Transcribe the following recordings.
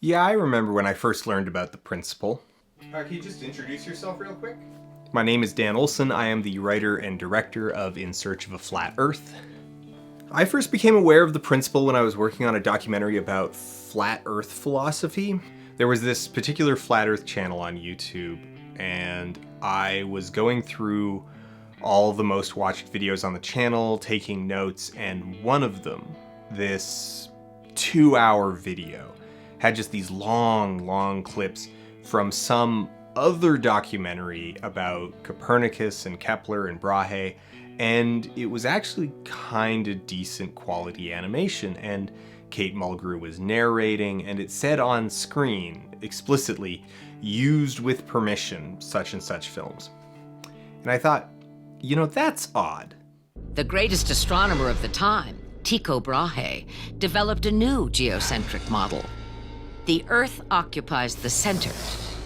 Yeah, I remember when I first learned about the principle. Can you just introduce yourself real quick? My name is Dan Olson. I am the writer and director of In Search of a Flat Earth. I first became aware of the principle when I was working on a documentary about flat Earth philosophy. There was this particular flat Earth channel on YouTube, and I was going through all the most watched videos on the channel, taking notes, and one of them, this 2-hour video, had just these long clips from some other documentary about Copernicus and Kepler and Brahe, and it was actually kind of decent quality animation, and Kate Mulgrew was narrating, and it said on screen explicitly, used with permission, such and such films. And I thought, that's odd. The greatest astronomer of the time, Tycho Brahe, developed a new geocentric model. The Earth occupies the center,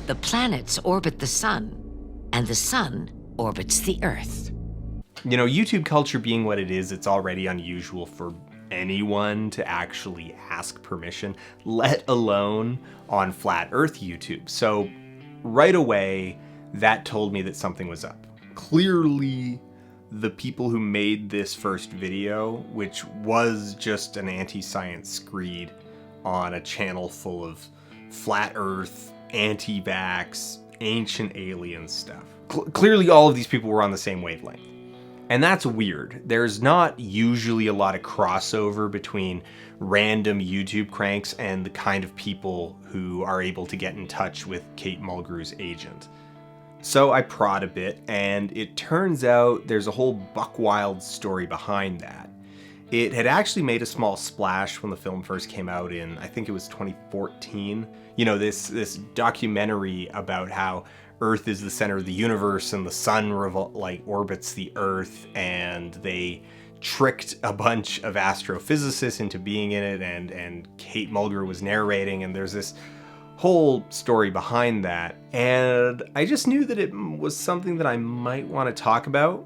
the planets orbit the sun, and the sun orbits the Earth. YouTube culture being what it is, it's already unusual for anyone to actually ask permission, let alone on Flat Earth YouTube. So right away, that told me that something was up. Clearly, the people who made this first video, which was just an anti-science screed on a channel full of flat Earth, anti-vax, ancient alien stuff. Clearly all of these people were on the same wavelength. And that's weird. There's not usually a lot of crossover between random YouTube cranks and the kind of people who are able to get in touch with Kate Mulgrew's agent. So I prod a bit, and it turns out there's a whole buck wild story behind that. It had actually made a small splash when the film first came out in, I think it was 2014. This documentary about how Earth is the center of the universe and the sun orbits the Earth, and they tricked a bunch of astrophysicists into being in it, and Kate Mulgrew was narrating, and there's this whole story behind that. And I just knew that it was something that I might want to talk about.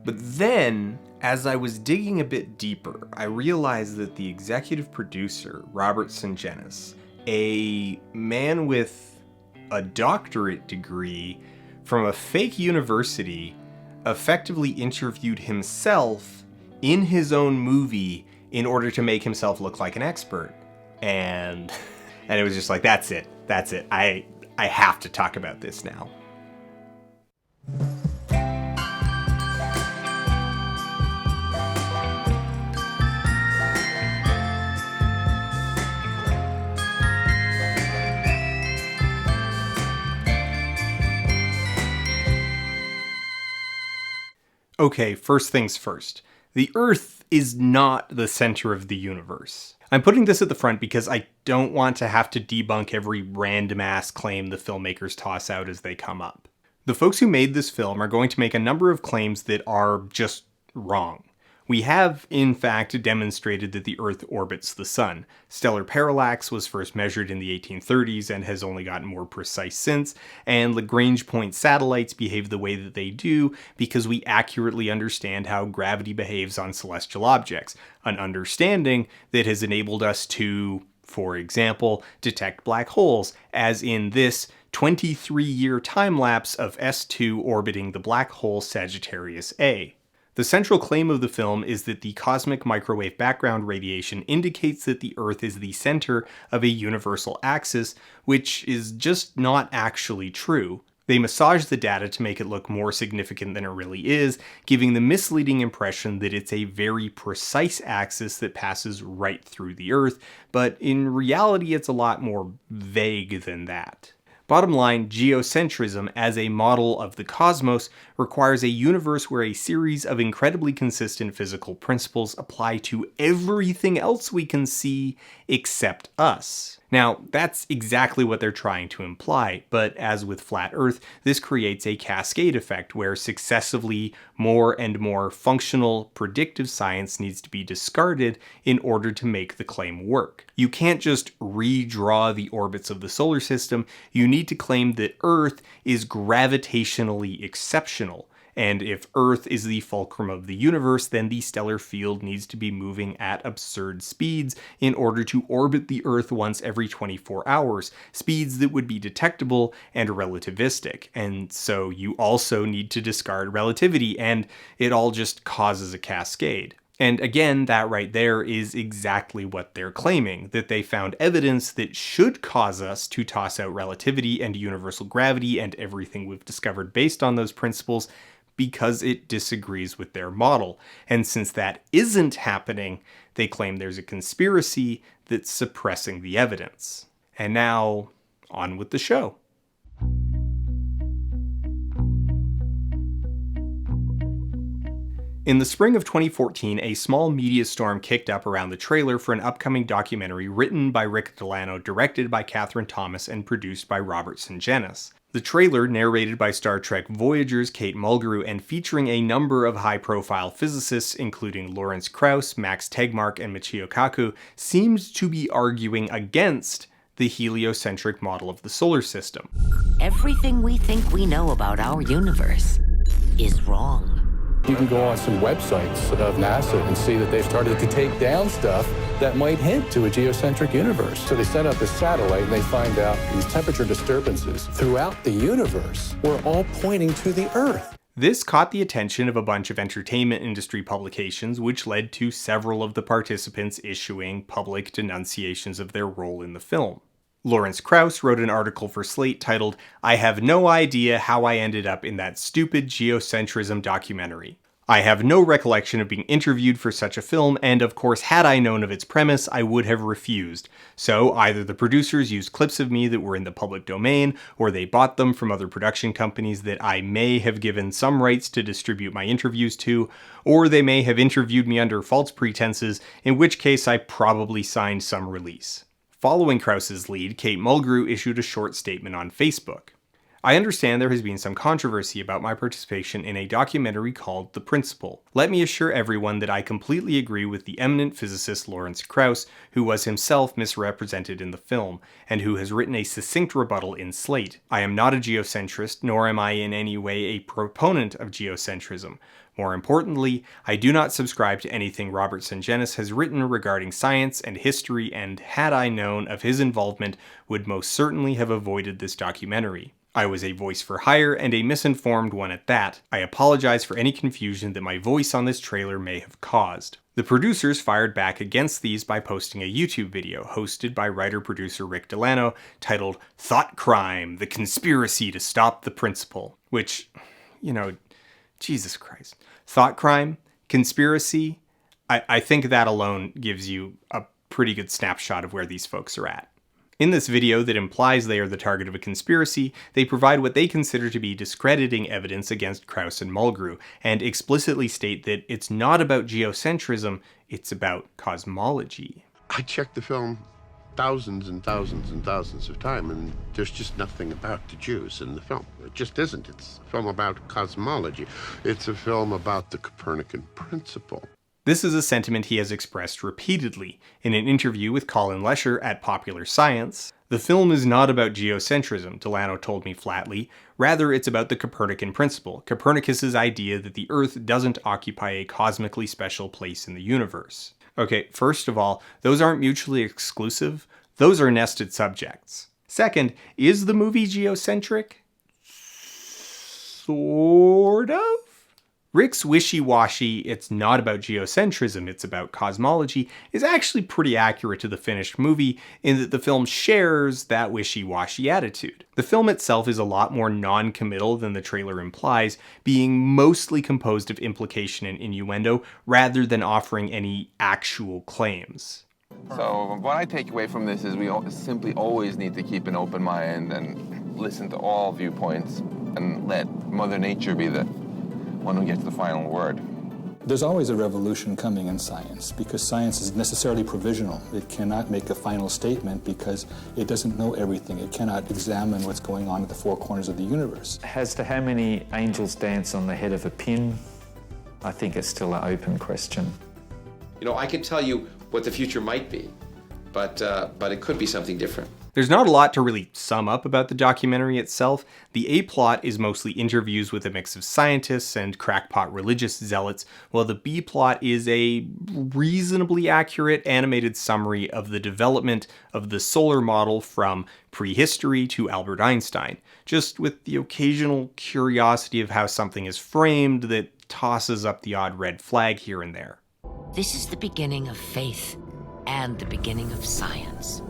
But then, as I was digging a bit deeper, I realized that the executive producer, Robert Sungenis, a man with a doctorate degree from a fake university, effectively interviewed himself in his own movie in order to make himself look like an expert. And it was just like, that's it. I have to talk about this now. Okay, first things first. The Earth is not the center of the universe. I'm putting this at the front because I don't want to have to debunk every random-ass claim the filmmakers toss out as they come up. The folks who made this film are going to make a number of claims that are just wrong. We have, in fact, demonstrated that the Earth orbits the Sun. Stellar parallax was first measured in the 1830s and has only gotten more precise since, and Lagrange point satellites behave the way that they do because we accurately understand how gravity behaves on celestial objects, an understanding that has enabled us to, for example, detect black holes, as in this 23-year time-lapse of S2 orbiting the black hole Sagittarius A. The central claim of the film is that the cosmic microwave background radiation indicates that the Earth is the center of a universal axis, which is just not actually true. They massage the data to make it look more significant than it really is, giving the misleading impression that it's a very precise axis that passes right through the Earth, but in reality it's a lot more vague than that. Bottom line, geocentrism as a model of the cosmos requires a universe where a series of incredibly consistent physical principles apply to everything else we can see except us. Now, that's exactly what they're trying to imply, but as with Flat Earth, this creates a cascade effect where successively more and more functional, predictive science needs to be discarded in order to make the claim work. You can't just redraw the orbits of the solar system, you need to claim that Earth is gravitationally exceptional, And if Earth is the fulcrum of the universe, then the stellar field needs to be moving at absurd speeds in order to orbit the Earth once every 24 hours, speeds that would be detectable and relativistic. And so you also need to discard relativity, and it all just causes a cascade. And again, that right there is exactly what they're claiming, that they found evidence that should cause us to toss out relativity and universal gravity and everything we've discovered based on those principles because it disagrees with their model. And since that isn't happening, they claim there's a conspiracy that's suppressing the evidence. And now, on with the show. In the spring of 2014, a small media storm kicked up around the trailer for an upcoming documentary written by Rick Delano, directed by Catherine Thomas, and produced by Robert Sungenis. The trailer, narrated by Star Trek Voyager's Kate Mulgrew and featuring a number of high-profile physicists, including Lawrence Krauss, Max Tegmark, and Michio Kaku, seemed to be arguing against the heliocentric model of the solar system. Everything we think we know about our universe is wrong. You can go on some websites of NASA and see that they've started to take down stuff that might hint to a geocentric universe. So they send up a satellite and they find out these temperature disturbances throughout the universe were all pointing to the Earth. This caught the attention of a bunch of entertainment industry publications, which led to several of the participants issuing public denunciations of their role in the film. Lawrence Krauss wrote an article for Slate titled, "I have no idea how I ended up in that stupid Geocentrism documentary. I have no recollection of being interviewed for such a film, and of course had I known of its premise, I would have refused. So either the producers used clips of me that were in the public domain, or they bought them from other production companies that I may have given some rights to distribute my interviews to, or they may have interviewed me under false pretenses, in which case I probably signed some release." Following Krauss's lead, Kate Mulgrew issued a short statement on Facebook. "I understand there has been some controversy about my participation in a documentary called The Principle. Let me assure everyone that I completely agree with the eminent physicist Lawrence Krauss, who was himself misrepresented in the film, and who has written a succinct rebuttal in Slate. I am not a geocentrist, nor am I in any way a proponent of geocentrism. More importantly, I do not subscribe to anything Robert Sungenis has written regarding science and history, and had I known of his involvement, would most certainly have avoided this documentary. I was a voice for hire, and a misinformed one at that. I apologize for any confusion that my voice on this trailer may have caused." The producers fired back against these by posting a YouTube video hosted by writer-producer Rick Delano titled "Thought Crime, the Conspiracy to Stop the Principle," which, Jesus Christ. Thought crime, conspiracy, I think that alone gives you a pretty good snapshot of where these folks are at. In this video that implies they are the target of a conspiracy, they provide what they consider to be discrediting evidence against Krauss and Mulgrew, and explicitly state that it's not about geocentrism, it's about cosmology. I checked the film thousands and thousands and thousands of times, and there's just nothing about the Jews in the film. It just isn't. It's a film about cosmology. It's a film about the Copernican principle. This is a sentiment he has expressed repeatedly. In an interview with Colin Lesher at Popular Science, "The film is not about geocentrism," Delano told me flatly. "Rather, it's about the Copernican principle, Copernicus's idea that the Earth doesn't occupy a cosmically special place in the universe." Okay, first of all, those aren't mutually exclusive. Those are nested subjects. Second, is the movie geocentric? Sort of? Rick's wishy-washy, "it's not about geocentrism, it's about cosmology," is actually pretty accurate to the finished movie in that the film shares that wishy-washy attitude. The film itself is a lot more non-committal than the trailer implies, being mostly composed of implication and innuendo rather than offering any actual claims. So what I take away from this is we simply always need to keep an open mind and listen to all viewpoints and let Mother Nature be the one who gets the final word. There's always a revolution coming in science because science is necessarily provisional. It cannot make a final statement because it doesn't know everything. It cannot examine what's going on at the four corners of the universe. As to how many angels dance on the head of a pin, I think it's still an open question. I can tell you what the future might be, but it could be something different. There's not a lot to really sum up about the documentary itself. The A plot is mostly interviews with a mix of scientists and crackpot religious zealots, while the B plot is a reasonably accurate animated summary of the development of the solar model from prehistory to Albert Einstein, just with the occasional curiosity of how something is framed that tosses up the odd red flag here and there. This is the beginning of faith and the beginning of science.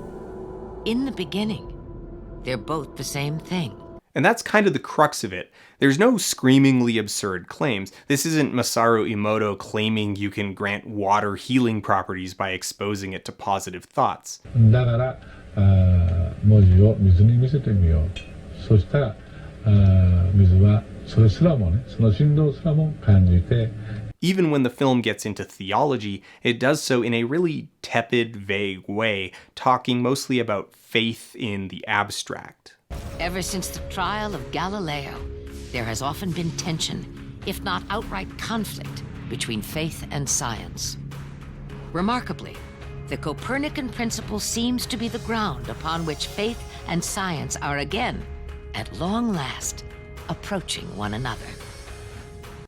In the beginning, they're both the same thing. And that's kind of the crux of it. There's no screamingly absurd claims. This isn't Masaru Emoto claiming you can grant water healing properties by exposing it to positive thoughts. だから文字を水に見せてみよう。そしたら水はそれすらもね、その振動すらも感じて。Even when the film gets into theology, it does so in a really tepid, vague way, talking mostly about faith in the abstract. Ever since the trial of Galileo, there has often been tension, if not outright conflict, between faith and science. Remarkably, the Copernican principle seems to be the ground upon which faith and science are again, at long last, approaching one another.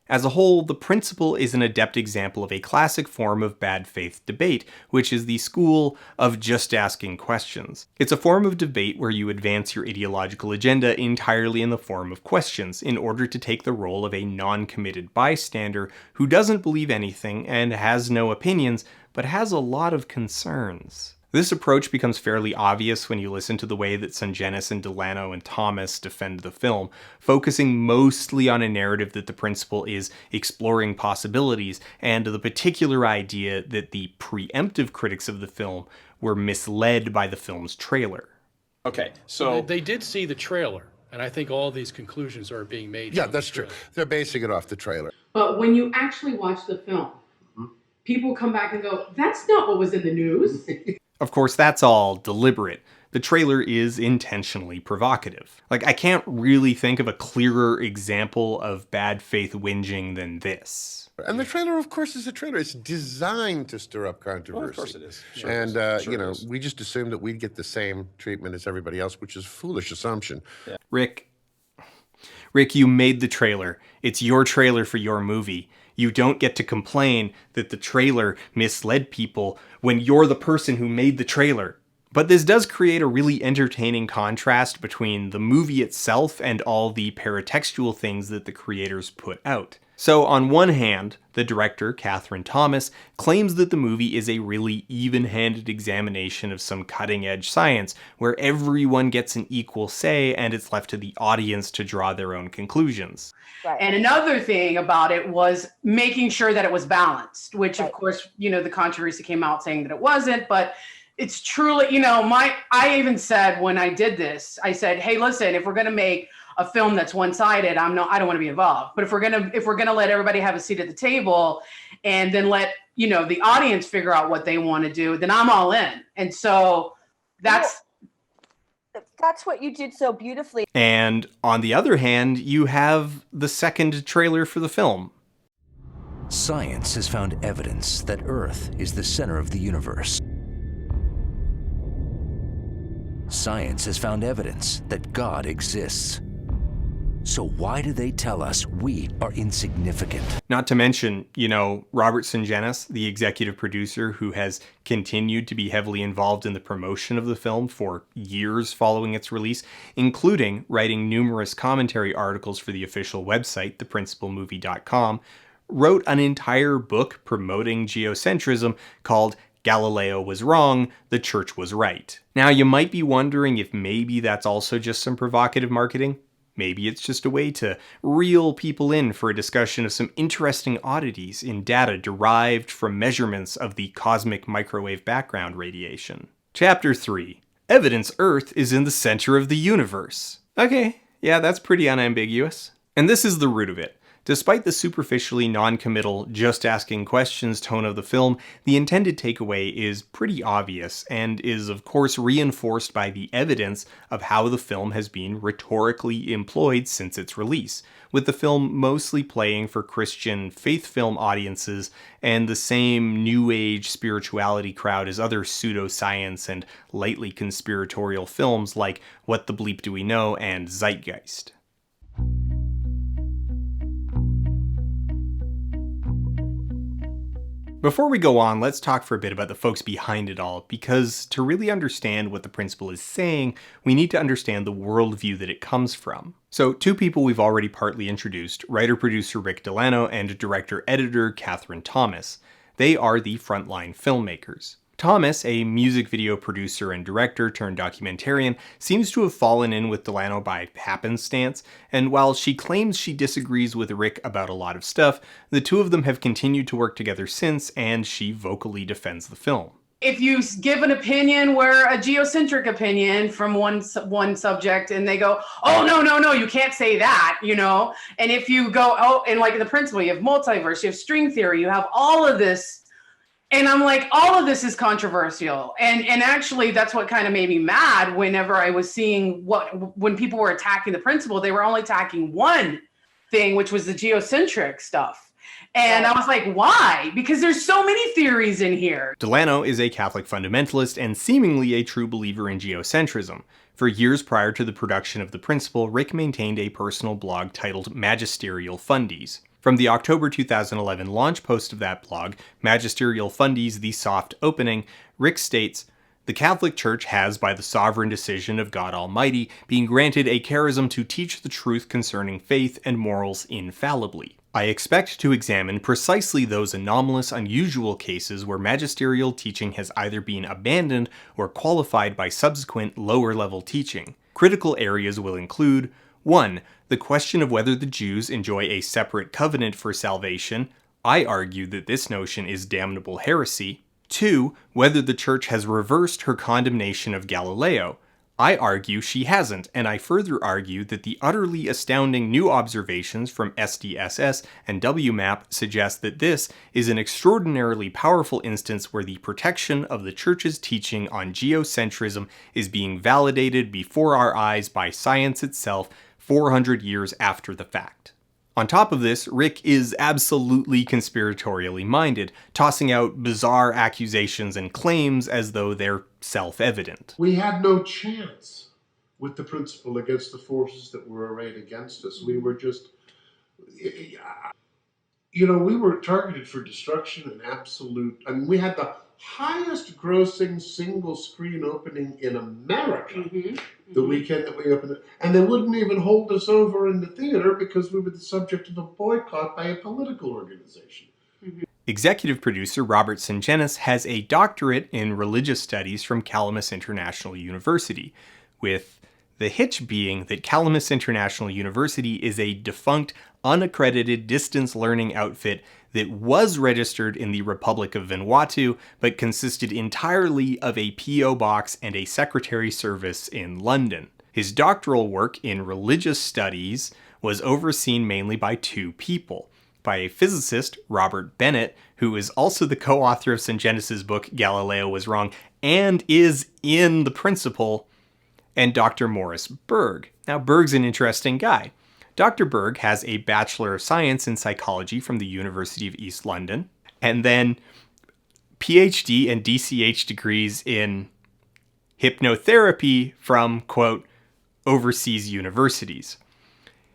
As a whole, the principle is an adept example of a classic form of bad faith debate, which is the school of just asking questions. It's a form of debate where you advance your ideological agenda entirely in the form of questions, in order to take the role of a non-committed bystander who doesn't believe anything and has no opinions, but has a lot of concerns. This approach becomes fairly obvious when you listen to the way that Sungenis and Delano and Thomas defend the film, focusing mostly on a narrative that the principle is exploring possibilities, and the particular idea that the preemptive critics of the film were misled by the film's trailer. Okay, so... They did see the trailer, and I think all these conclusions are being made. Yeah, that's true. They're basing it off the trailer. But when you actually watch the film, people come back and go, that's not what was in the news. Of course, that's all deliberate. The trailer is intentionally provocative. Like, I can't really think of a clearer example of bad faith whinging than this. And the trailer, of course, is a trailer. It's designed to stir up controversy. Well, of course it is. Sure and, it is. you know, we just assumed that we'd get the same treatment as everybody else, which is a foolish assumption. Yeah. Rick, you made the trailer. It's your trailer for your movie. You don't get to complain that the trailer misled people when you're the person who made the trailer. But this does create a really entertaining contrast between the movie itself and all the paratextual things that the creators put out. So on one hand, the director, Catherine Thomas, claims that the movie is a really even-handed examination of some cutting-edge science, where everyone gets an equal say and it's left to the audience to draw their own conclusions. Right. And another thing about it was making sure that it was balanced, which of course, you know, the controversy came out saying that it wasn't, but it's truly, you know, I even said when I did this, I said, hey, listen, if we're going to make a film that's one-sided, I don't want to be involved. But if we're going to let everybody have a seat at the table and then let, you know, the audience figure out what they want to do, then I'm all in. And so that's what you did so beautifully. And on the other hand, you have the second trailer for the film. Science has found evidence that Earth is the center of the universe. Science has found evidence that God exists. So why do they tell us we are insignificant? Not to mention, you know, Robert Sungenis, the executive producer who has continued to be heavily involved in the promotion of the film for years following its release, including writing numerous commentary articles for the official website, theprincipalmovie.com, wrote an entire book promoting geocentrism called Galileo Was Wrong, the Church Was Right. Now, you might be wondering if maybe that's also just some provocative marketing. Maybe it's just a way to reel people in for a discussion of some interesting oddities in data derived from measurements of the cosmic microwave background radiation. Chapter 3. Evidence Earth is in the center of the universe. Okay, yeah, that's pretty unambiguous. And this is the root of it. Despite the superficially non-committal, just asking questions tone of the film, the intended takeaway is pretty obvious, and is of course reinforced by the evidence of how the film has been rhetorically employed since its release, with the film mostly playing for Christian faith film audiences and the same new age spirituality crowd as other pseudoscience and lightly conspiratorial films like What the Bleep Do We Know and Zeitgeist. Before we go on, let's talk for a bit about the folks behind it all, because to really understand what the principle is saying, we need to understand the worldview that it comes from. So, two people we've already partly introduced, writer-producer Rick Delano and director-editor Catherine Thomas. They are the frontline filmmakers. Thomas, a music video producer and director turned documentarian, seems to have fallen in with Delano by happenstance, and while she claims she disagrees with Rick about a lot of stuff, the two of them have continued to work together since, and she vocally defends the film. If you give an opinion where a geocentric opinion from one subject and they go, oh, no, you can't say that, you know? And if you go, oh, and like the principle, you have multiverse, you have string theory, you have all of this. And I'm like, all of this is controversial. And actually, that's what kind of made me mad whenever I was seeing when people were attacking the principle, they were only attacking one thing, which was the geocentric stuff. And I was like, why? Because there's so many theories in here. Delano is a Catholic fundamentalist and seemingly a true believer in geocentrism. For years prior to the production of the principle, Rick maintained a personal blog titled Magisterial Fundies. From the October 2011 launch post of that blog, Magisterial Fundies, The Soft Opening, Rick states, "The Catholic Church has, by the sovereign decision of God Almighty, been granted a charism to teach the truth concerning faith and morals infallibly. I expect to examine precisely those anomalous, unusual cases where magisterial teaching has either been abandoned or qualified by subsequent lower-level teaching. Critical areas will include 1. The question of whether the Jews enjoy a separate covenant for salvation. I argue that this notion is damnable heresy. 2. Whether the Church has reversed her condemnation of Galileo. I argue she hasn't, and I further argue that the utterly astounding new observations from SDSS and WMAP suggest that this is an extraordinarily powerful instance where the protection of the Church's teaching on geocentrism is being validated before our eyes by science itself 400 years after the fact." On top of this, Rick is absolutely conspiratorially minded, tossing out bizarre accusations and claims as though they're self-evident. We had no chance with the principle against the forces that were arrayed against us. We were just, we were targeted for destruction and absolute. I mean, we had the highest grossing single screen opening in America the weekend that we opened it. And they wouldn't even hold us over in the theater because we were the subject of a boycott by a political organization. Executive producer Robert Sungenis has a doctorate in religious studies from Calamus International University, with the hitch being that Calamus International University is a defunct, unaccredited distance learning outfit that was registered in the Republic of Vanuatu, but consisted entirely of a P.O. box and a secretary service in London. His doctoral work in religious studies was overseen mainly by two people. By a physicist, Robert Bennett, who is also the co-author of Sungenis's book Galileo Was Wrong and is in The Principle, and Dr. Morris Berg. Now, Berg's an interesting guy. Dr. Berg has a Bachelor of Science in Psychology from the University of East London, and then PhD and DCH degrees in hypnotherapy from, quote, overseas universities.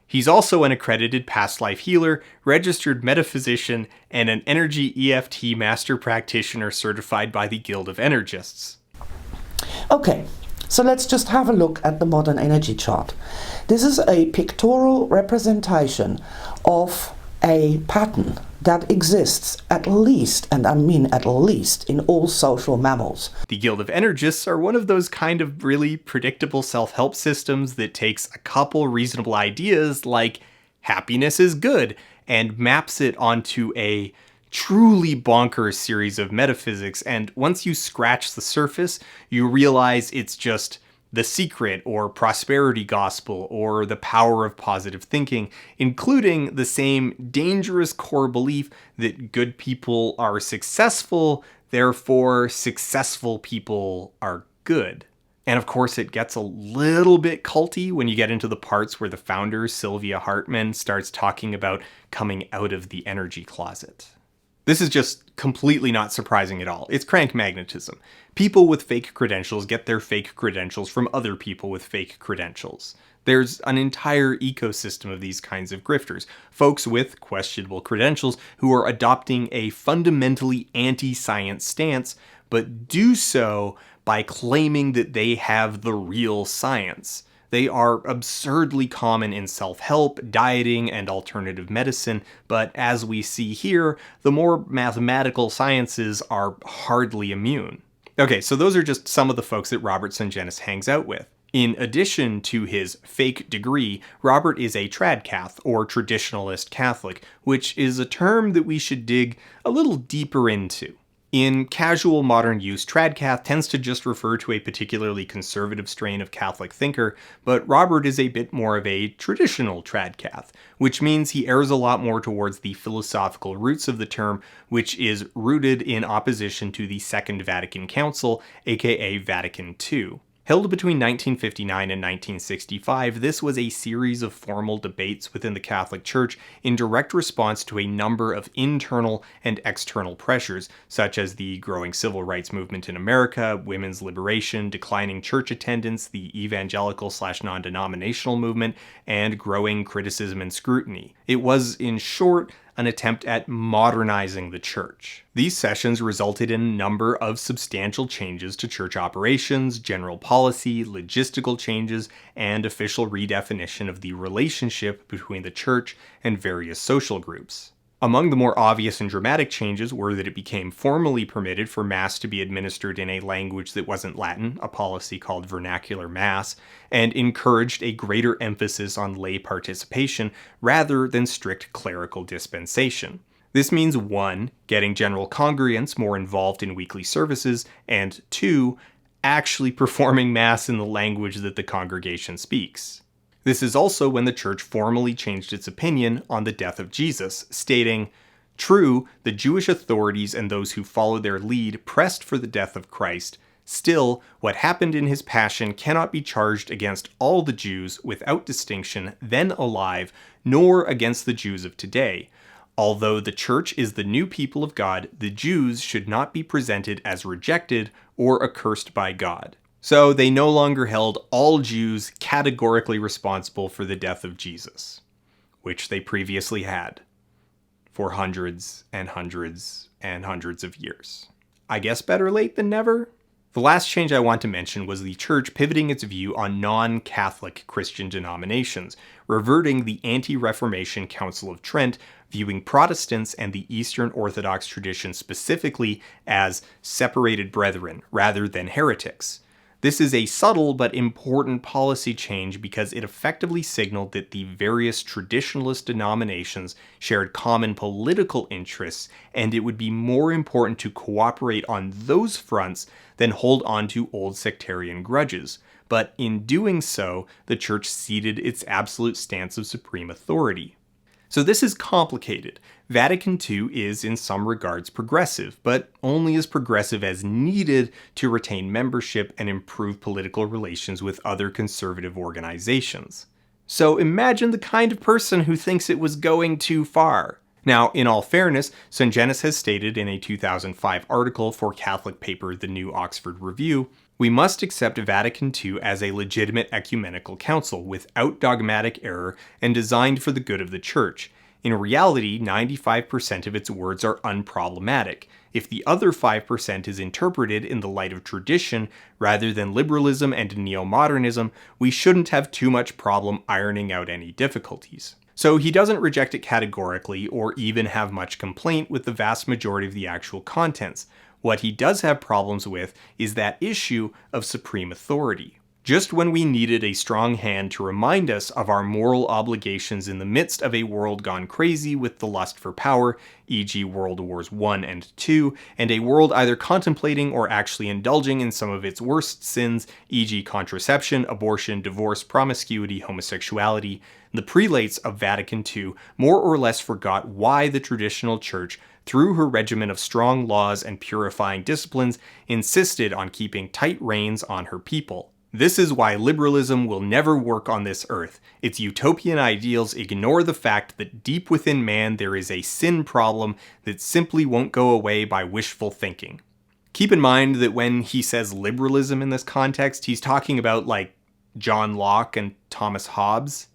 He's also an accredited past life healer, registered metaphysician, and an energy EFT master practitioner certified by the Guild of Energists. Okay, so let's just have a look at the modern energy chart. This is a pictorial representation of a pattern that exists at least, and I mean at least, in all social mammals. The Guild of Energists are one of those kind of really predictable self-help systems that takes a couple reasonable ideas like happiness is good and maps it onto a truly bonkers series of metaphysics, and once you scratch the surface, you realize it's just The Secret or Prosperity Gospel or the Power of Positive Thinking, including the same dangerous core belief that good people are successful, therefore successful people are good. And of course, it gets a little bit culty when you get into the parts where the founder, Sylvia Hartman, starts talking about coming out of the energy closet. This is just completely not surprising at all. It's crank magnetism. People with fake credentials get their fake credentials from other people with fake credentials. There's an entire ecosystem of these kinds of grifters, folks with questionable credentials who are adopting a fundamentally anti-science stance, but do so by claiming that they have the real science. They are absurdly common in self-help, dieting, and alternative medicine, but as we see here, the more mathematical sciences are hardly immune. Okay, so those are just some of the folks that Robert Sungenis hangs out with. In addition to his fake degree, Robert is a tradcath, or traditionalist Catholic, which is a term that we should dig a little deeper into. In casual modern use, tradcath tends to just refer to a particularly conservative strain of Catholic thinker, but Robert is a bit more of a traditional tradcath, which means he errs a lot more towards the philosophical roots of the term, which is rooted in opposition to the Second Vatican Council, aka Vatican II. Held between 1959 and 1965, this was a series of formal debates within the Catholic Church in direct response to a number of internal and external pressures, such as the growing civil rights movement in America, women's liberation, declining church attendance, the evangelical/non-denominational movement, and growing criticism and scrutiny. It was, in short, an attempt at modernizing the church. These sessions resulted in a number of substantial changes to church operations, general policy, logistical changes, and official redefinition of the relationship between the church and various social groups. Among the more obvious and dramatic changes were that it became formally permitted for Mass to be administered in a language that wasn't Latin, a policy called vernacular Mass, and encouraged a greater emphasis on lay participation rather than strict clerical dispensation. This means 1, getting general congregants more involved in weekly services, and 2, actually performing Mass in the language that the congregation speaks. This is also when the church formally changed its opinion on the death of Jesus, stating, "True, the Jewish authorities and those who followed their lead pressed for the death of Christ. Still, what happened in his passion cannot be charged against all the Jews without distinction then alive, nor against the Jews of today. Although the church is the new people of God, the Jews should not be presented as rejected or accursed by God." So they no longer held all Jews categorically responsible for the death of Jesus, which they previously had for hundreds and hundreds and hundreds of years. I guess better late than never? The last change I want to mention was the church pivoting its view on non-Catholic Christian denominations, reverting the anti-Reformation Council of Trent, viewing Protestants and the Eastern Orthodox tradition specifically as separated brethren rather than heretics. This is a subtle but important policy change because it effectively signaled that the various traditionalist denominations shared common political interests, and it would be more important to cooperate on those fronts than hold on to old sectarian grudges. But in doing so, the church ceded its absolute stance of supreme authority. So this is complicated. Vatican II is in some regards progressive, but only as progressive as needed to retain membership and improve political relations with other conservative organizations. So imagine the kind of person who thinks it was going too far. Now, in all fairness, Sungenis has stated in a 2005 article for Catholic paper The New Oxford Review, "We must accept Vatican II as a legitimate ecumenical council without dogmatic error and designed for the good of the Church. In reality, 95% of its words are unproblematic. If the other 5% is interpreted in the light of tradition rather than liberalism and neo-modernism, we shouldn't have too much problem ironing out any difficulties." So he doesn't reject it categorically or even have much complaint with the vast majority of the actual contents. What he does have problems with is that issue of supreme authority. just when we needed a strong hand to remind us of our moral obligations in the midst of a world gone crazy with the lust for power, e.g. World Wars I and II, and a world either contemplating or actually indulging in some of its worst sins, e.g. contraception, abortion, divorce, promiscuity, homosexuality, the prelates of Vatican II more or less forgot why the traditional church, through her regimen of strong laws and purifying disciplines, insisted on keeping tight reins on her people. This is why liberalism will never work on this earth. Its utopian ideals ignore the fact that deep within man there is a sin problem that simply won't go away by wishful thinking. Keep in mind that when he says liberalism in this context, he's talking about like John Locke and Thomas Hobbes.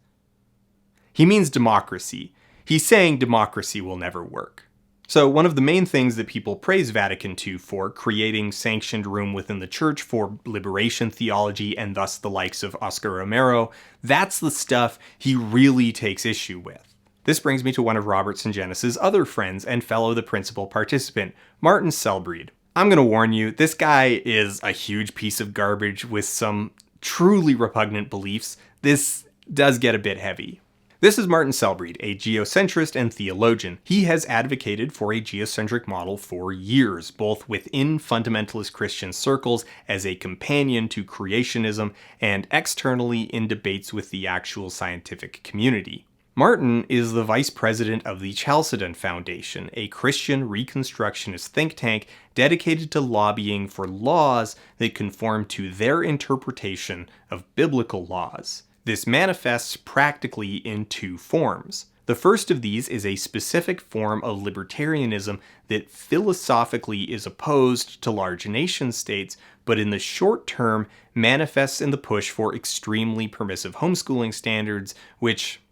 He means democracy. He's saying democracy will never work. So one of the main things that people praise Vatican II for, creating sanctioned room within the church for liberation theology and thus the likes of Oscar Romero, that's the stuff he really takes issue with. This brings me to one of Robertson Genes's other friends and fellow the principal participant, Martin Selbreed. I'm going to warn you, this guy is a huge piece of garbage with some truly repugnant beliefs. This does get a bit heavy. This is Martin Selbreed, a geocentrist and theologian. He has advocated for a geocentric model for years, both within fundamentalist Christian circles as a companion to creationism and externally in debates with the actual scientific community. Martin is the vice president of the Chalcedon Foundation, a Christian Reconstructionist think tank dedicated to lobbying for laws that conform to their interpretation of biblical laws. This manifests practically in two forms. The first of these is a specific form of libertarianism that philosophically is opposed to large nation states, but in the short term manifests in the push for extremely permissive homeschooling standards, which,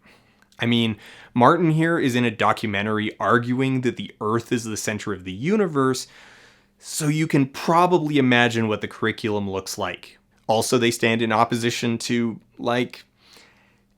Martin here is in a documentary arguing that the Earth is the center of the universe, so you can probably imagine what the curriculum looks like. Also, they stand in opposition to,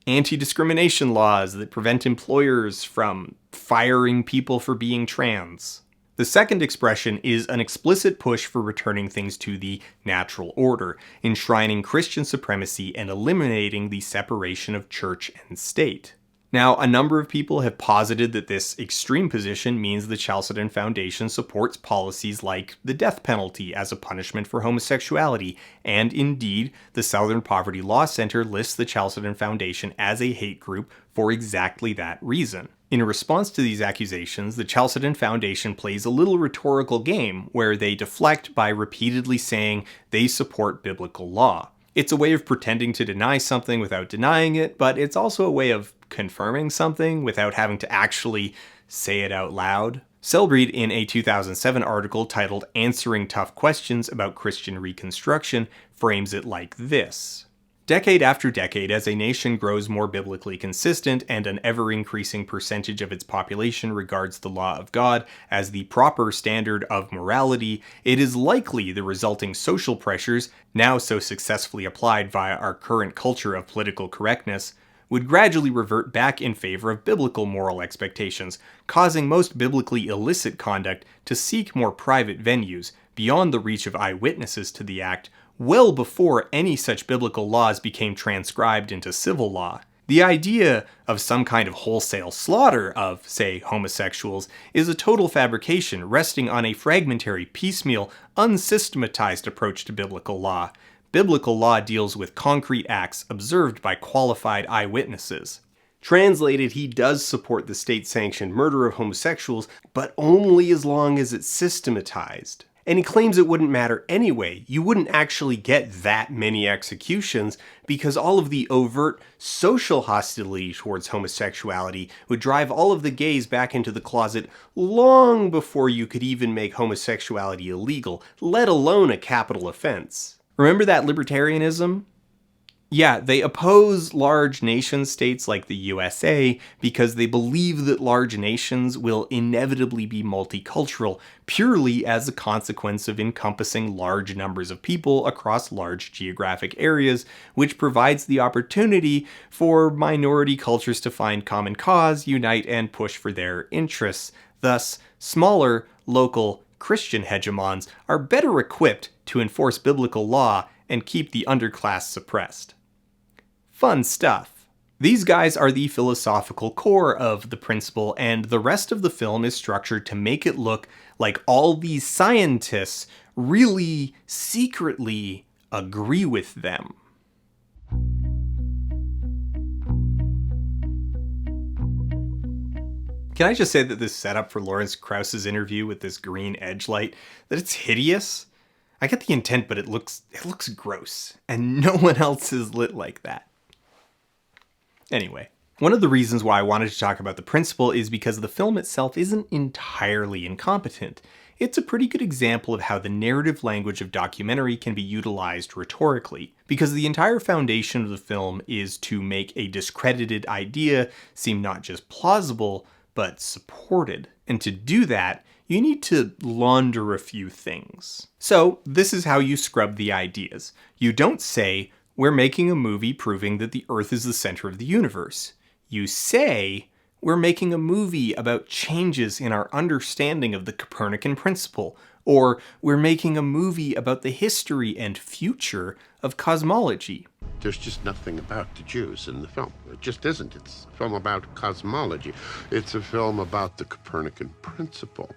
anti-discrimination laws that prevent employers from firing people for being trans. The second expression is an explicit push for returning things to the natural order, enshrining Christian supremacy and eliminating the separation of church and state. Now, a number of people have posited that this extreme position means the Chalcedon Foundation supports policies like the death penalty as a punishment for homosexuality, and indeed, the Southern Poverty Law Center lists the Chalcedon Foundation as a hate group for exactly that reason. In response to these accusations, the Chalcedon Foundation plays a little rhetorical game where they deflect by repeatedly saying they support biblical law. It's a way of pretending to deny something without denying it, but it's also a way of confirming something without having to actually say it out loud. Selbreed, in a 2007 article titled Answering Tough Questions About Christian Reconstruction, frames it like this. Decade after decade, as a nation grows more biblically consistent and an ever-increasing percentage of its population regards the law of God as the proper standard of morality, it is likely the resulting social pressures, now so successfully applied via our current culture of political correctness, would gradually revert back in favor of biblical moral expectations, causing most biblically illicit conduct to seek more private venues, beyond the reach of eyewitnesses to the act, well before any such biblical laws became transcribed into civil law. The idea of some kind of wholesale slaughter of, say, homosexuals is a total fabrication resting on a fragmentary, piecemeal, unsystematized approach to biblical law. Biblical law deals with concrete acts observed by qualified eyewitnesses. Translated, he does support the state-sanctioned murder of homosexuals, but only as long as it's systematized. And he claims it wouldn't matter anyway. You wouldn't actually get that many executions because all of the overt social hostility towards homosexuality would drive all of the gays back into the closet long before you could even make homosexuality illegal, let alone a capital offense. Remember that libertarianism? Yeah, they oppose large nation states like the USA because they believe that large nations will inevitably be multicultural purely as a consequence of encompassing large numbers of people across large geographic areas, which provides the opportunity for minority cultures to find common cause, unite, and push for their interests. Thus, smaller, local Christian hegemons are better equipped to enforce biblical law and keep the underclass suppressed. Fun stuff. These guys are the philosophical core of the principle, and the rest of the film is structured to make it look like all these scientists really secretly agree with them. Can I just say that this setup for Lawrence Krauss's interview with this green edge light, that it's hideous? I get the intent, but it looks gross, and no one else is lit like that. Anyway, one of the reasons why I wanted to talk about the principle is because the film itself isn't entirely incompetent. It's a pretty good example of how the narrative language of documentary can be utilized rhetorically, because the entire foundation of the film is to make a discredited idea seem not just plausible, but supported. And to do that, you need to launder a few things. So this is how you scrub the ideas. You don't say, we're making a movie proving that the Earth is the center of the universe. You say, we're making a movie about changes in our understanding of the Copernican principle, or we're making a movie about the history and future of cosmology. There's just nothing about the Jews in the film. It just isn't. It's a film about cosmology. It's a film about the Copernican principle.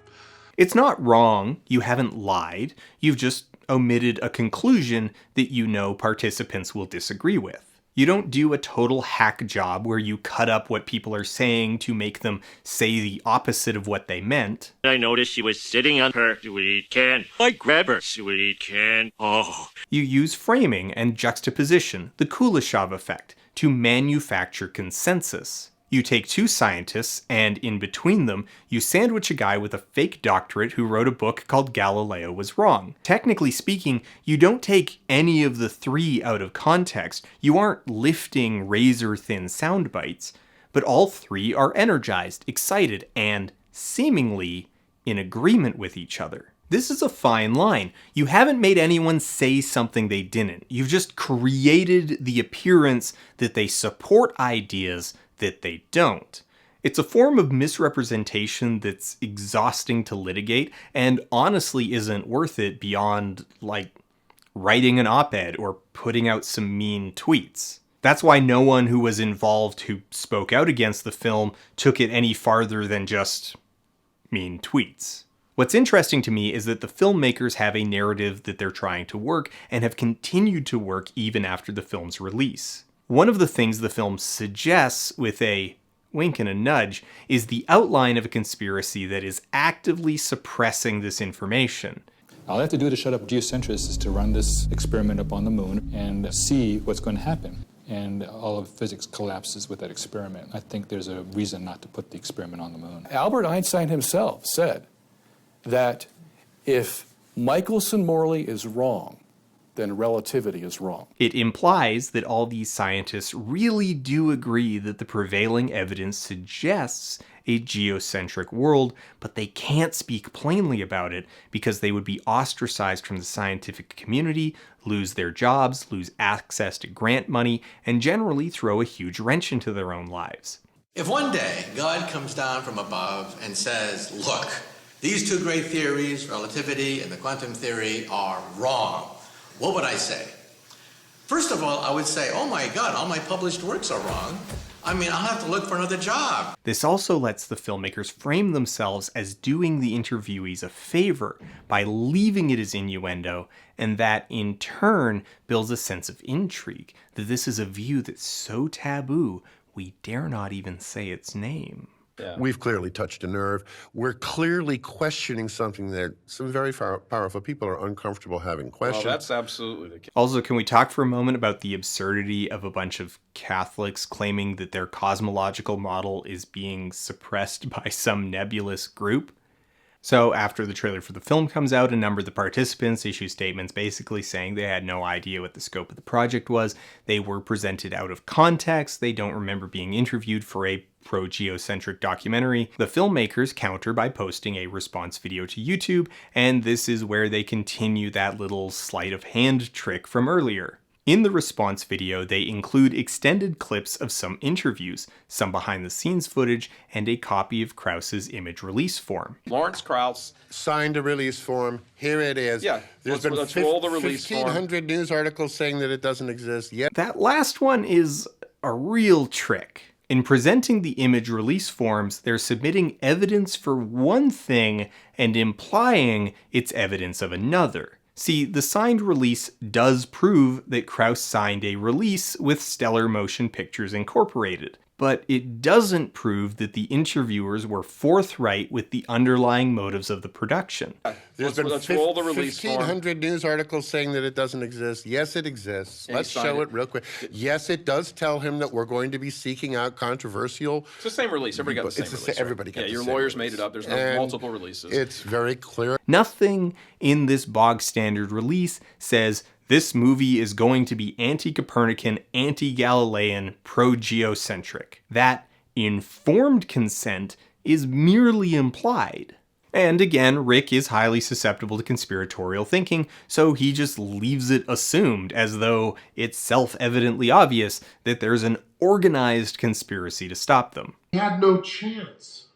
It's not wrong. You haven't lied. You've just omitted a conclusion that you know participants will disagree with. You don't do a total hack job where you cut up what people are saying to make them say the opposite of what they meant. I noticed she was sitting on her sweet can. I grab her sweet can. Oh. You use framing and juxtaposition, the Kuleshov effect, to manufacture consensus. You take two scientists, and in between them, you sandwich a guy with a fake doctorate who wrote a book called Galileo Was Wrong. Technically speaking, you don't take any of the three out of context. You aren't lifting razor-thin sound bites, but all three are energized, excited, and seemingly in agreement with each other. This is a fine line. You haven't made anyone say something they didn't. You've just created the appearance that they support ideas that they don't. It's a form of misrepresentation that's exhausting to litigate and honestly isn't worth it beyond, like, writing an op-ed or putting out some mean tweets. That's why no one who was involved who spoke out against the film took it any farther than just mean tweets. What's interesting to me is that the filmmakers have a narrative that they're trying to work and have continued to work even after the film's release. One of the things the film suggests, with a wink and a nudge, is the outline of a conspiracy that is actively suppressing this information. All I have to do to shut up geocentrists is to run this experiment up on the moon and see what's going to happen. And all of physics collapses with that experiment. I think there's a reason not to put the experiment on the moon. Albert Einstein himself said that if Michelson-Morley is wrong, then relativity is wrong. It implies that all these scientists really do agree that the prevailing evidence suggests a geocentric world, but they can't speak plainly about it because they would be ostracized from the scientific community, lose their jobs, lose access to grant money, and generally throw a huge wrench into their own lives. If one day God comes down from above and says, look, these two great theories, relativity and the quantum theory, are wrong, what would I say? First of all, I would say, oh my God, all my published works are wrong. I mean, I'll have to look for another job. This also lets the filmmakers frame themselves as doing the interviewees a favor by leaving it as innuendo, and that in turn builds a sense of intrigue, that this is a view that's so taboo, we dare not even say its name. Yeah. We've clearly touched a nerve. We're clearly questioning something that some very powerful people are uncomfortable having questioned. Well, that's absolutely the case. Also, can we talk for a moment about the absurdity of a bunch of Catholics claiming that their cosmological model is being suppressed by some nebulous group? So after the trailer for the film comes out, a number of the participants issue statements basically saying they had no idea what the scope of the project was. They were presented out of context. They don't remember being interviewed for a pro-geocentric documentary. The filmmakers counter by posting a response video to YouTube, and this is where they continue that little sleight of hand trick from earlier. In the response video, they include extended clips of some interviews, some behind-the-scenes footage, and a copy of Krauss's image release form. Lawrence Krauss signed a release form. Here it is. Yeah, There's been let's roll the release form. 1,500 news articles saying that it doesn't exist yet. That last one is a real trick. In presenting the image release forms, they're submitting evidence for one thing and implying it's evidence of another. See, the signed release does prove that Krauss signed a release with Stellar Motion Pictures Incorporated, but it doesn't prove that the interviewers were forthright with the underlying motives of the production. There's been let's roll the release 1,500 news articles saying that it doesn't exist. Yes, it exists. Let's show it real quick. Yes, it does tell him that we're going to be seeking out controversial. It's the same release. Everybody got the same release. Everybody got the your same lawyers release. made it up. There's no multiple releases. It's very clear. Nothing in this bog standard release says this movie is going to be anti-Copernican, anti-Galilean, pro-geocentric. That informed consent is merely implied. And again, Rick is highly susceptible to conspiratorial thinking, so he just leaves it assumed as though it's self-evidently obvious that there's an organized conspiracy to stop them. We had no chance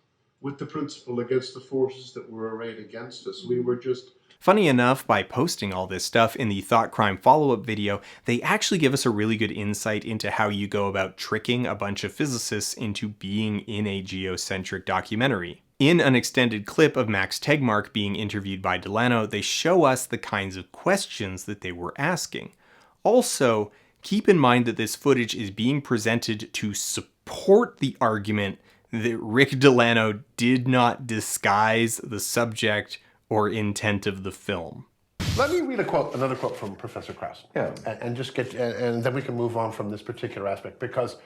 with the principle against the forces that were arrayed against us. We were just... Funny enough, by posting all this stuff in the Thought Crime follow-up video, they actually give us a really good insight into how you go about tricking a bunch of physicists into being in a geocentric documentary. In an extended clip of Max Tegmark being interviewed by Delano, they show us the kinds of questions that they were asking. Also, keep in mind that this footage is being presented to support the argument that Rick Delano did not disguise the subject or intent of the film. Let me read another quote from Professor Krauss. Yeah. And just and then we can move on from this particular aspect, because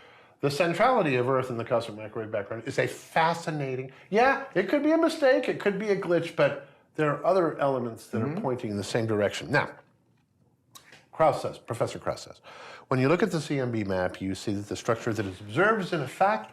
the centrality of Earth in the cosmic microwave background is a fascinating, yeah, it could be a mistake, it could be a glitch, but there are other elements that are pointing in the same direction. Now, Professor Krauss says, when you look at the CMB map, you see that the structure that is observed is in fact,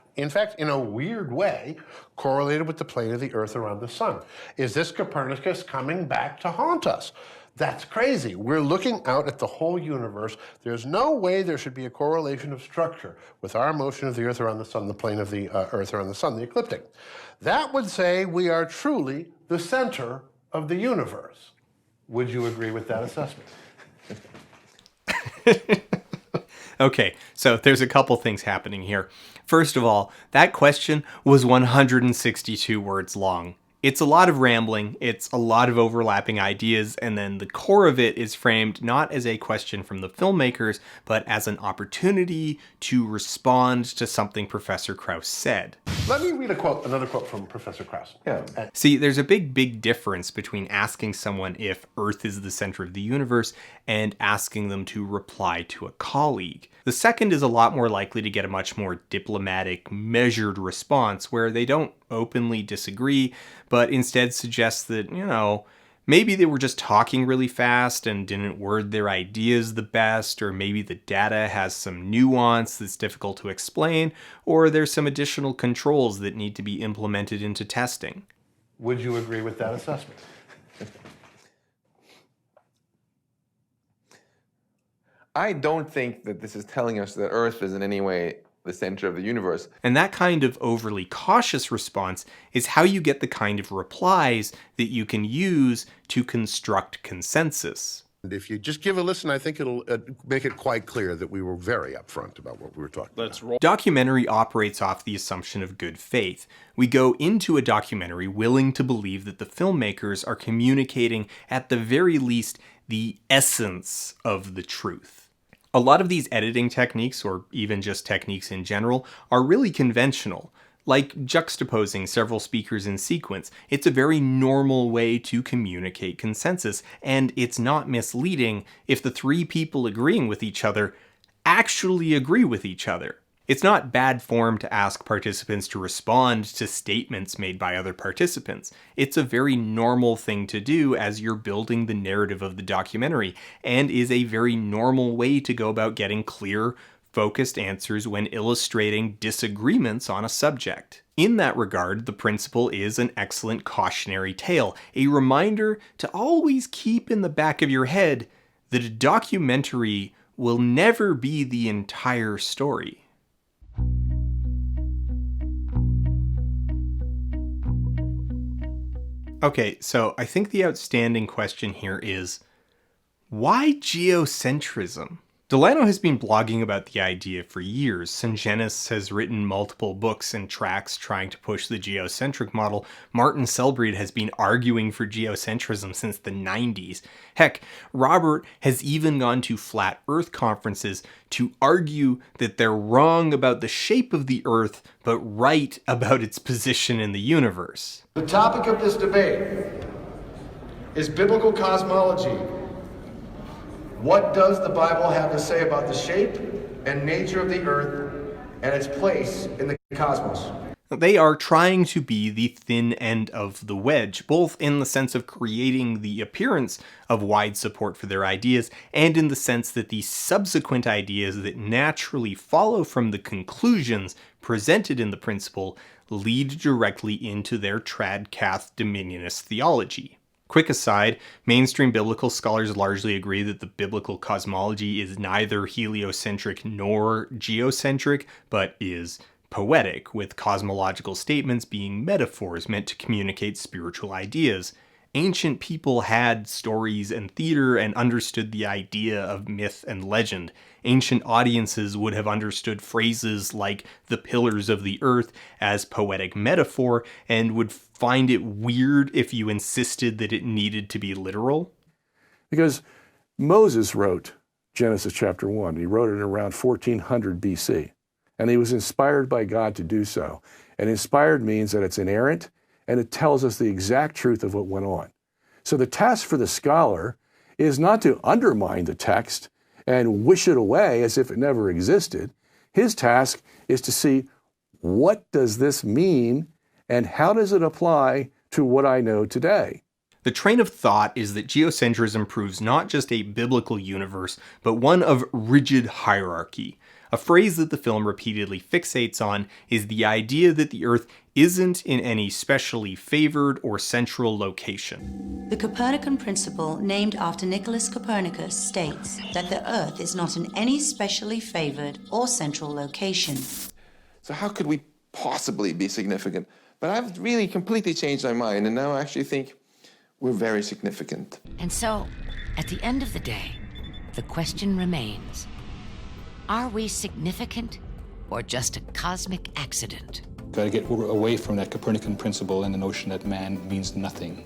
in a weird way, correlated with the plane of the Earth around the Sun. Is this Copernicus coming back to haunt us? That's crazy. We're looking out at the whole universe. There's no way there should be a correlation of structure with our motion of the Earth around the Sun, the plane of the Earth around the Sun, the ecliptic. That would say we are truly the center of the universe. Would you agree with that assessment? Okay, so there's a couple things happening here. First of all, that question was 162 words long. It's a lot of rambling, it's a lot of overlapping ideas, and then the core of it is framed not as a question from the filmmakers, but as an opportunity to respond to something Professor Krauss said. Let me read another quote from Professor Krauss. Yeah. See, there's a big difference between asking someone if Earth is the center of the universe and asking them to reply to a colleague. The second is a lot more likely to get a much more diplomatic, measured response where they don't openly disagree, but instead suggest that, maybe they were just talking really fast and didn't word their ideas the best, or maybe the data has some nuance that's difficult to explain, or there's some additional controls that need to be implemented into testing. Would you agree with that assessment? I don't think that this is telling us that Earth is in any way the center of the universe. And that kind of overly cautious response is how you get the kind of replies that you can use to construct consensus. And if you just give a listen, I think it'll make it quite clear that we were very upfront about what we were talking about. Documentary operates off the assumption of good faith. We go into a documentary willing to believe that the filmmakers are communicating, at the very least, the essence of the truth. A lot of these editing techniques, or even just techniques in general, are really conventional. Like juxtaposing several speakers in sequence, it's a very normal way to communicate consensus, and it's not misleading if the three people agreeing with each other actually agree with each other. It's not bad form to ask participants to respond to statements made by other participants. It's a very normal thing to do as you're building the narrative of the documentary, and is a very normal way to go about getting clear, focused answers when illustrating disagreements on a subject. In that regard, the principle is an excellent cautionary tale, a reminder to always keep in the back of your head that a documentary will never be the entire story. Okay, so I think the outstanding question here is, why geocentrism? Delano has been blogging about the idea for years. Sungenis has written multiple books and tracts trying to push the geocentric model. Martin Selbreed has been arguing for geocentrism since the 90s. Heck, Robert has even gone to flat Earth conferences to argue that they're wrong about the shape of the Earth, but right about its position in the universe. The topic of this debate is biblical cosmology. What does the Bible have to say about the shape and nature of the earth and its place in the cosmos? They are trying to be the thin end of the wedge, both in the sense of creating the appearance of wide support for their ideas, and in the sense that the subsequent ideas that naturally follow from the conclusions presented in the principle lead directly into their tradcath dominionist theology. Quick aside, mainstream biblical scholars largely agree that the biblical cosmology is neither heliocentric nor geocentric, but is poetic, with cosmological statements being metaphors meant to communicate spiritual ideas. Ancient people had stories and theater and understood the idea of myth and legend. Ancient audiences would have understood phrases like the pillars of the earth as poetic metaphor and would find it weird if you insisted that it needed to be literal. Because Moses wrote Genesis chapter 1. He wrote it around 1400 BC. And he was inspired by God to do so. And inspired means that it's inerrant and it tells us the exact truth of what went on. So the task for the scholar is not to undermine the text and wish it away as if it never existed. His task is to see, what does this mean and how does it apply to what I know today? The train of thought is that geocentrism proves not just a biblical universe, but one of rigid hierarchy. A phrase that the film repeatedly fixates on is the idea that the Earth isn't in any specially favored or central location. The Copernican principle, named after Nicholas Copernicus, states that the Earth is not in any specially favored or central location. So how could we possibly be significant? But I've really completely changed my mind, and now I actually think we're very significant. And so, at the end of the day, the question remains, are we significant or just a cosmic accident? Got to get away from that Copernican principle and the notion that man means nothing.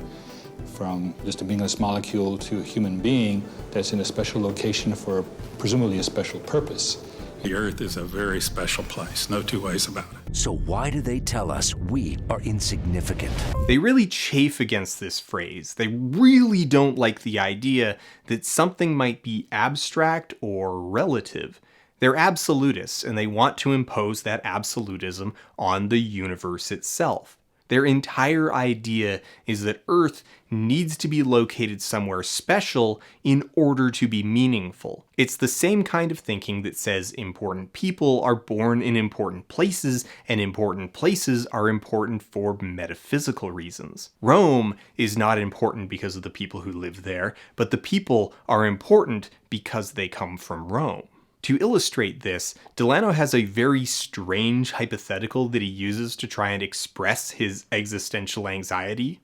From just a meaningless molecule to a human being that's in a special location for presumably a special purpose. The Earth is a very special place, no two ways about it. So why do they tell us we are insignificant? They really chafe against this phrase. They really don't like the idea that something might be abstract or relative. They're absolutists, and they want to impose that absolutism on the universe itself. Their entire idea is that Earth needs to be located somewhere special in order to be meaningful. It's the same kind of thinking that says important people are born in important places, and important places are important for metaphysical reasons. Rome is not important because of the people who live there, but the people are important because they come from Rome. To illustrate this, Delano has a very strange hypothetical that he uses to try and express his existential anxiety.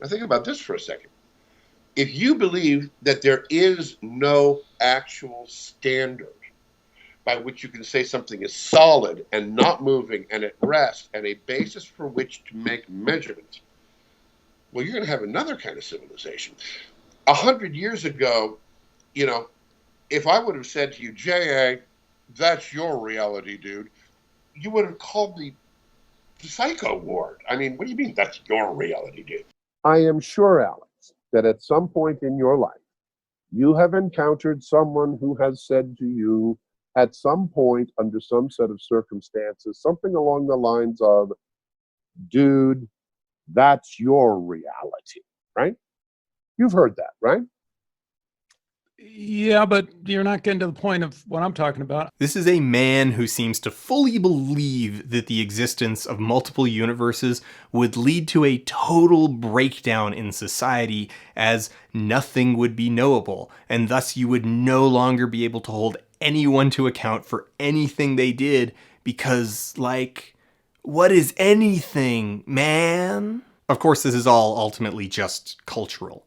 Now think about this for a second. If you believe that there is no actual standard by which you can say something is solid and not moving and at rest and a basis for which to make measurements, well, you're going to have another kind of civilization. 100 years ago, if I would have said to you, J.A., that's your reality, dude, you would have called me the psycho ward. I mean, what do you mean that's your reality, dude? I am sure, Alex, that at some point in your life, you have encountered someone who has said to you at some point under some set of circumstances, something along the lines of, dude, that's your reality, right? You've heard that, right? Yeah, but you're not getting to the point of what I'm talking about. This is a man who seems to fully believe that the existence of multiple universes would lead to a total breakdown in society, as nothing would be knowable, and thus you would no longer be able to hold anyone to account for anything they did, because, like, what is anything, man? Of course, this is all ultimately just cultural.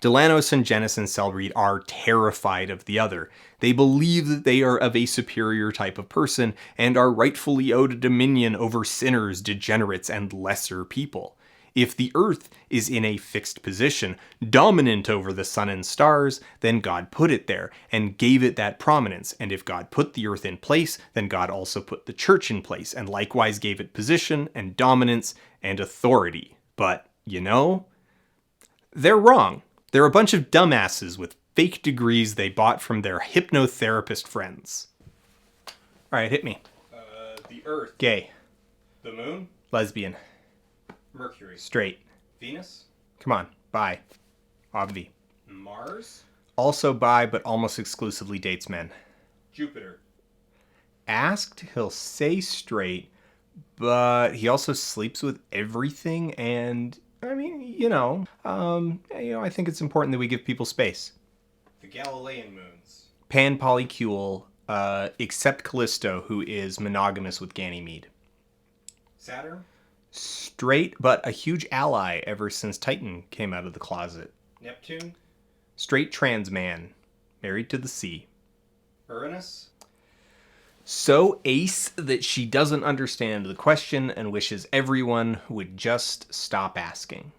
Delanos and Genis and Selbreed are terrified of the other. They believe that they are of a superior type of person and are rightfully owed a dominion over sinners, degenerates, and lesser people. If the earth is in a fixed position, dominant over the sun and stars, then God put it there and gave it that prominence. And if God put the earth in place, then God also put the church in place and likewise gave it position and dominance and authority. But, you know, they're wrong. They're a bunch of dumbasses with fake degrees they bought from their hypnotherapist friends. Alright, hit me. The Earth. Gay. The Moon. Lesbian. Mercury. Straight. Venus. Come on, bi. Obvi. Mars. Also bi, but almost exclusively dates men. Jupiter. Asked, he'll say straight, but he also sleeps with everything, and I mean, I think it's important that we give people space. The Galilean moons. Pan-polycule, except Callisto, who is monogamous with Ganymede. Saturn. Straight, but a huge ally ever since Titan came out of the closet. Neptune. Straight trans man, married to the sea. Uranus. So ace that she doesn't understand the question and wishes everyone would just stop asking.